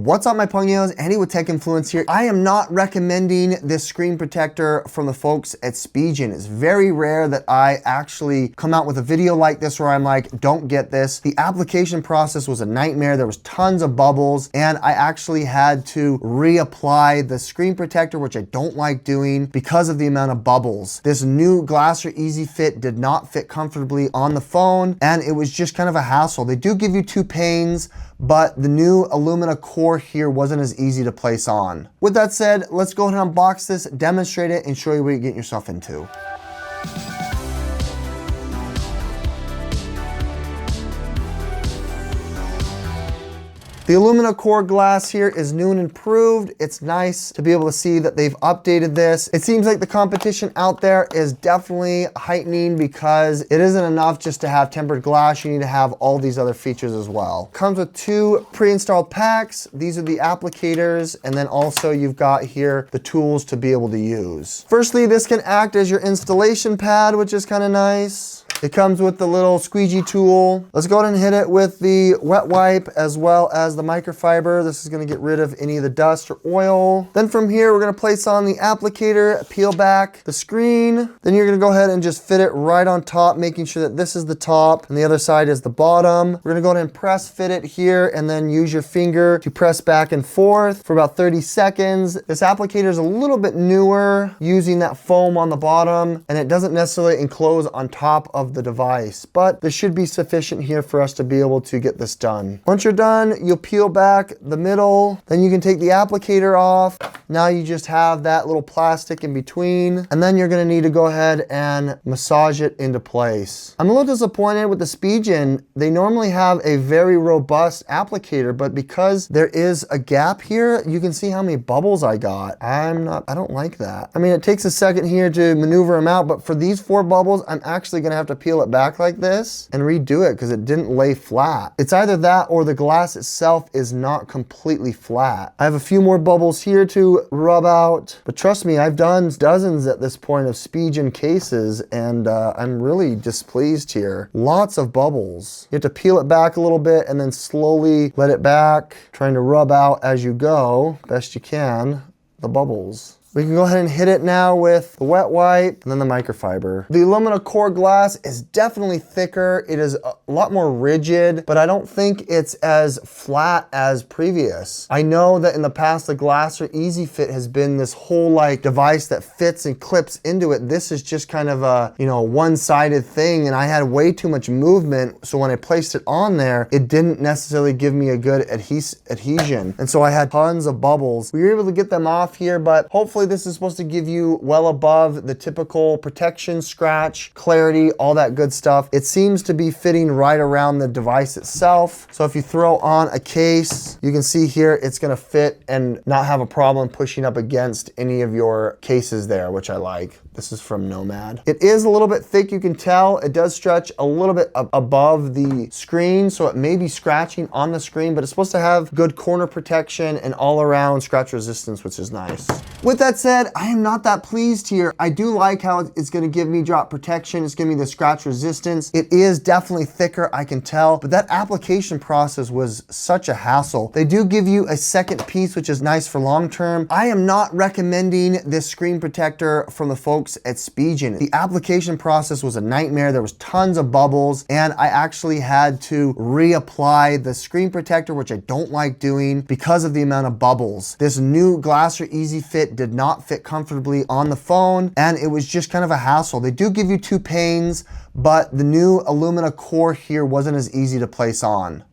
What's up, my pungios? Andy with Tech Influence here. I am not recommending this screen protector from the folks at Spigen. It's very rare that I actually come out with a video like this where I'm like, don't get this. The application process was a nightmare. There was tons of bubbles, and I actually had to reapply the screen protector, which I don't like doing because of the amount of bubbles. This new Glasser Easy Fit did not fit comfortably on the phone, and it was just kind of a hassle. They do give you 2 panes, but the new AluminaCore here wasn't as easy to place on. With that said, let's go ahead and unbox this, demonstrate it, and show you what you're getting yourself into. The AluminaCore glass here is new and improved. It's nice to be able to see that they've updated this. It seems like the competition out there is definitely heightening because it isn't enough just to have tempered glass. You need to have all these other features as well. Comes with 2 pre-installed packs. These are the applicators, and then also you've got here the tools to be able to use. Firstly, this can act as your installation pad, which is kind of nice. It comes with the little squeegee tool. Let's go ahead and hit it with the wet wipe as well as the microfiber. This is gonna get rid of any of the dust or oil. Then from here, we're gonna place on the applicator, peel back the screen. Then you're gonna go ahead and just fit it right on top, making sure that this is the top and the other side is the bottom. We're gonna go ahead and press fit it here and then use your finger to press back and forth for about 30 seconds. This applicator is a little bit newer, using that foam on the bottom, and it doesn't necessarily enclose on top of the device, but this should be sufficient here for us to be able to get this done. Once you're done, you'll peel back the middle, then you can take the applicator off. Now you just have that little plastic in between, and then you're gonna need to go ahead and massage it into place. I'm a little disappointed with the Spigen. They normally have a very robust applicator, but because there is a gap here, you can see how many bubbles I got. I don't like that. I mean, it takes a second here to maneuver them out, but for these 4 bubbles, I'm actually gonna have to peel it back like this and redo it because it didn't lay flat. It's either that or the glass itself is not completely flat. I have a few more bubbles here to rub out, but trust me, I've done dozens at this point of Spigen cases, and I'm really displeased here. Lots of bubbles. You have to peel it back a little bit and then slowly let it back, trying to rub out as you go, best you can, the bubbles. We can go ahead and hit it now with the wet wipe and then the microfiber. The AluminaCore glass is definitely thicker. It is a lot more rigid, but I don't think it's as flat as previous. I know that in the past, the Glasser Easy Fit has been this whole like device that fits and clips into it. This is just kind of a, one-sided thing, and I had way too much movement. So when I placed it on there, it didn't necessarily give me a good adhesion. And so I had tons of bubbles. We were able to get them off here, but hopefully this is supposed to give you well above the typical protection, scratch, clarity, all that good stuff. It seems to be fitting right around the device itself. So if you throw on a case, you can see here it's gonna fit and not have a problem pushing up against any of your cases there, which I like. This is from Nomad. It is a little bit thick, you can tell. It does stretch a little bit above the screen, so it may be scratching on the screen, but it's supposed to have good corner protection and all around scratch resistance, which is nice. With that said, I am not that pleased here. I do like how it's gonna give me drop protection. It's giving me the scratch resistance. It is definitely thicker, I can tell, but that application process was such a hassle. They do give you a second piece, which is nice for long term. I am not recommending this screen protector from the folks at Spigen. The application process was a nightmare. There was tons of bubbles, and I actually had to reapply the screen protector, which I don't like doing because of the amount of bubbles. This new Glasser Easy Fit did not fit comfortably on the phone, and it was just kind of a hassle. They do give you 2 panes, but the new AluminaCore here wasn't as easy to place on.